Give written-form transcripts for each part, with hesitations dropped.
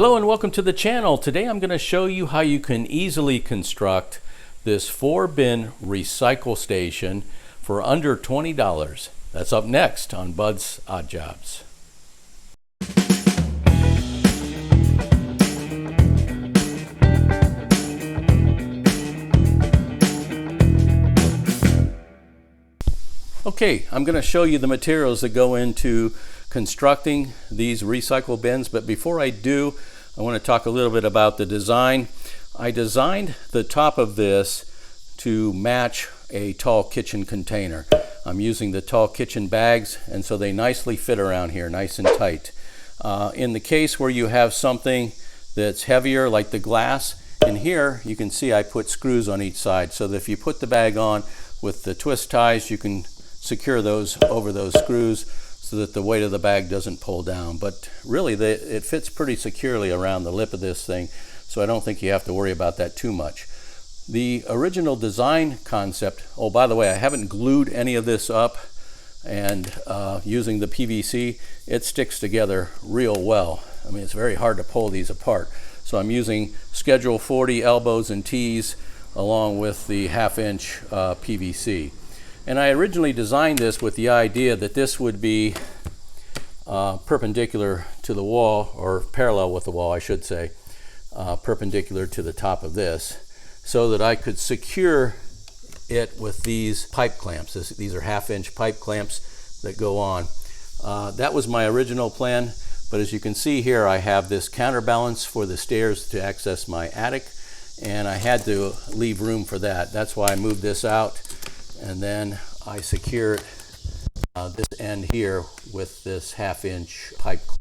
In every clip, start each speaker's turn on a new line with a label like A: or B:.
A: Hello and welcome to the channel. Today I'm going to show you how you can easily construct this 4-bin recycle station for under $20. That's up next on Bud's Odd Jobs. Okay, I'm going to show you the materials that go into constructing these recycle bins, but before I do, I want to talk a little bit about the design. I designed the top of this to match a tall kitchen container. I'm using the tall kitchen bags, and so they nicely fit around here, nice and tight. In the case where you have something that's heavier, like the glass, in here you can see I put screws on each side, so that if you put the bag on with the twist ties, you can secure those over those screws so that the weight of the bag doesn't pull down. But really it fits pretty securely around the lip of this thing, so I don't think you have to worry about that too much. The original design concept, oh by the way, I haven't glued any of this up, and using the PVC, it sticks together real well. I mean, it's very hard to pull these apart. So I'm using Schedule 40 elbows and T's along with the 1/2-inch PVC. And I originally designed this with the idea that this would be perpendicular to the wall, or parallel with the wall, I should say, perpendicular to the top of this, so that I could secure it with these pipe clamps. These are 1/2-inch pipe clamps that go on. That was my original plan, but as you can see here, I have this counterbalance for the stairs to access my attic, and I had to leave room for that. That's why I moved this out. And then I secured this end here with this 1/2-inch pipe clamp,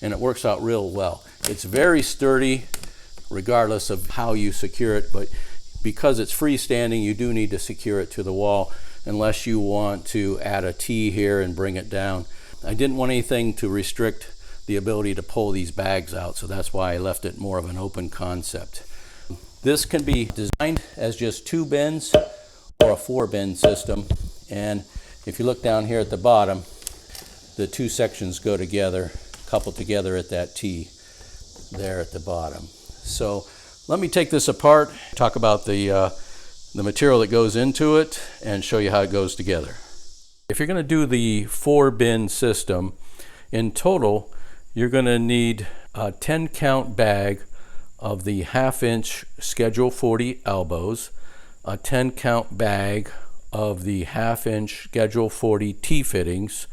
A: and it works out real well. It's very sturdy regardless of how you secure it, but because it's freestanding, you do need to secure it to the wall unless you want to add a T here and bring it down. I didn't want anything to restrict the ability to pull these bags out, so that's why I left it more of an open concept. This can be designed as just 2 bins or a 4-bin system, and if you look down here at the bottom, the 2 sections go together, coupled together at that T there at the bottom. So let me take this apart, talk about the material that goes into it, and show you how it goes together. If you're going to do the 4-bin system, in total you're going to need a 10-count bag of the 1/2-inch Schedule 40 elbows, a 10-count bag of the 1/2-inch Schedule 40 T-fittings,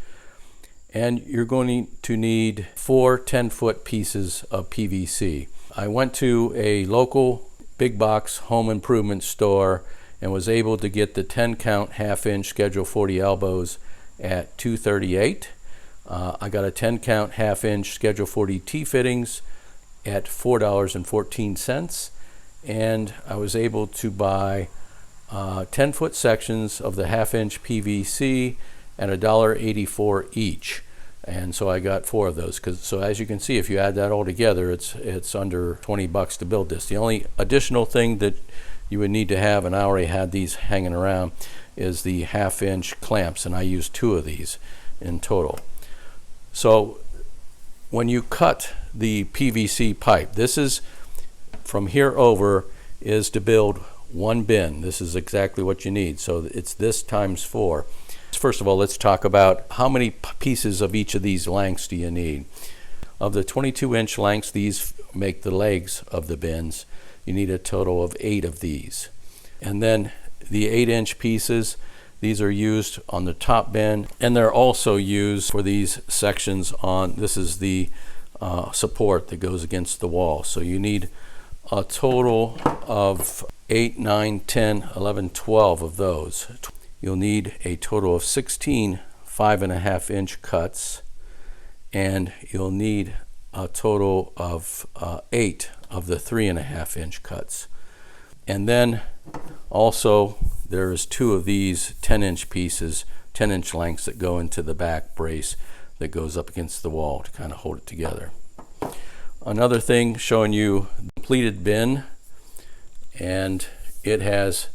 A: and you're going to need 4 10-foot pieces of PVC. I went to a local big box home improvement store and was able to get the 10-count 1/2-inch Schedule 40 elbows at $2.38. I got a 10-count 1/2-inch Schedule 40 T-fittings at $4.14, and I was able to buy 10-foot sections of the 1/2-inch PVC at $1.84 each, and so I got 4 of those. So as you can see, if you add that all together, it's under $20 to build this. The only additional thing that you would need to have, and I already had these hanging around, is the 1/2-inch clamps, and I used 2 of these in total. So when you cut the PVC pipe, this is from here over is to build 1 bin. This is exactly what you need, so it's this times 4. First of all, let's talk about how many pieces of each of these lengths do you need. Of the 22-inch lengths, these make the legs of the bins. You need a total of 8 of these. And then the 8-inch pieces, these are used on the top bin, and they're also used for these sections on, this is the support that goes against the wall. So you need a total of 8, 9, 10, 11, 12 of those. You'll need a total of 16 5.5-inch cuts, and you'll need a total of 8 of the 3.5-inch cuts. And then also there's 2 of these 10-inch pieces, 10-inch lengths that go into the back brace that goes up against the wall to kind of hold it together. Another thing showing you the completed bin, and it has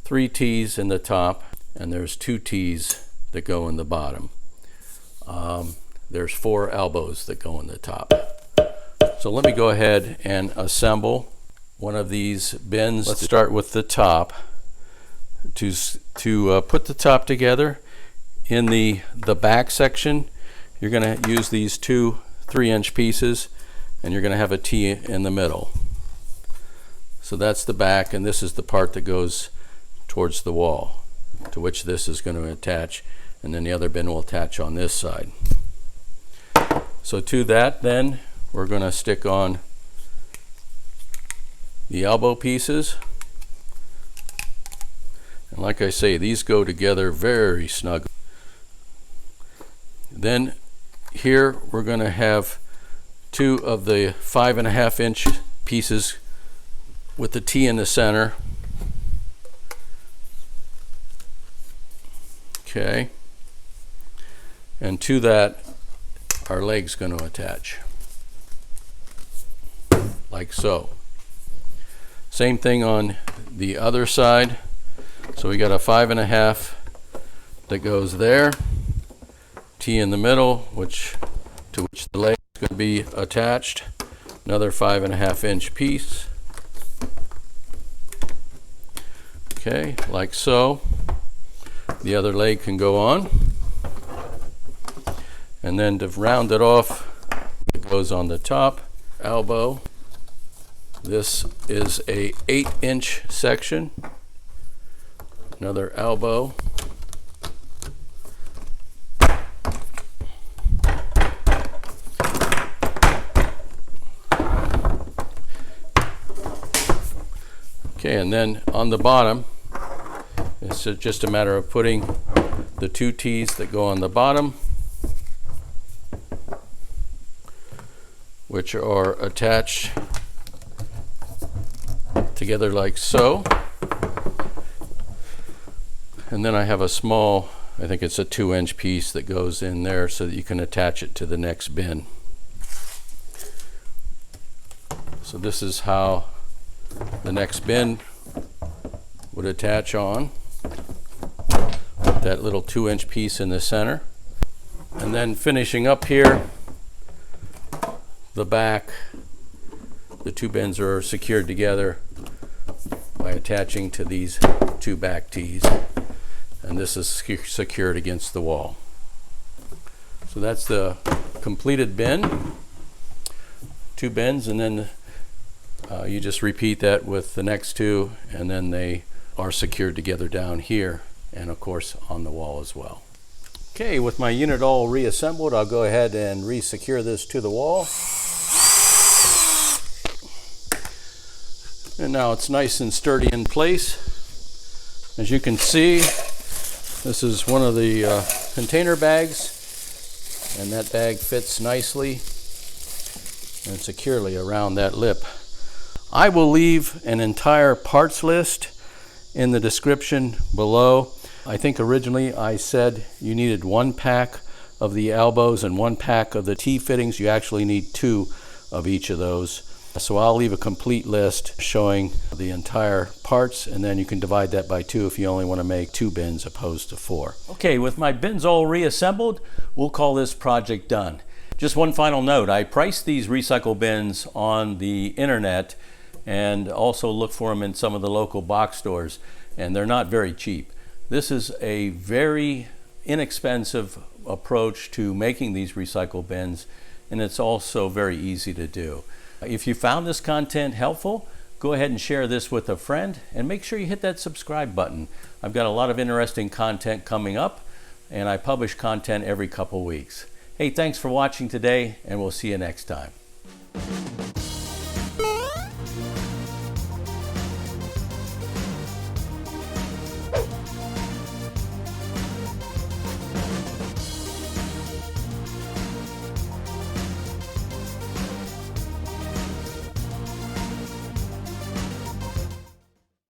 A: 3 T's in the top, and there's 2 T's that go in the bottom. There's 4 elbows that go in the top. So let me go ahead and assemble one of these bins. Let's start with the top. To put the top together, in the back section, you're going to use these two 3-inch pieces, and you're going to have a T in the middle. So that's the back, and this is the part that goes towards the wall, to which this is going to attach, and then the other bin will attach on this side. So to that, then, we're going to stick on the elbow pieces. And like I say, these go together very snug. Then here we're going to have two of the 5.5-inch pieces with the T in the center. Okay. And to that, our leg's going to attach. Like so. Same thing on the other side. So we got a 5.5 that goes there, T in the middle, to which the leg is going to be attached. Another 5.5-inch piece. Okay, like so. The other leg can go on. And then to round it off, it goes on the top. Elbow. This is a 8-inch section. Another elbow. Okay, and then on the bottom, it's just a matter of putting the two T's that go on the bottom, which are attached together like so. And then I have a small, I think it's a 2-inch piece that goes in there so that you can attach it to the next bin. So this is how the next bin would attach on. That little 2-inch piece in the center. And then finishing up here, the back, the two bins are secured together by attaching to these two back T's. And this is secured against the wall. So that's the completed bin. Two bins, and then you just repeat that with the next two, and then they are secured together down here, and of course on the wall as well. Okay, with my unit all reassembled, I'll go ahead and re-secure this to the wall. And now it's nice and sturdy in place. As you can see, this is one of the container bags, and that bag fits nicely and securely around that lip. I will leave an entire parts list in the description below. I think originally I said you needed 1 pack of the elbows and 1 pack of the T-fittings. You actually need 2 of each of those. So I'll leave a complete list showing the entire parts, and then you can divide that by 2 if you only want to make 2 bins opposed to 4. Okay, with my bins all reassembled, we'll call this project done. Just one final note, I priced these recycle bins on the internet and also look for them in some of the local box stores, and they're not very cheap. This is a very inexpensive approach to making these recycle bins, and it's also very easy to do. If you found this content helpful, go ahead and share this with a friend, and make sure you hit that subscribe button. I've got a lot of interesting content coming up, and I publish content every couple weeks. Hey, thanks for watching today, and we'll see you next time.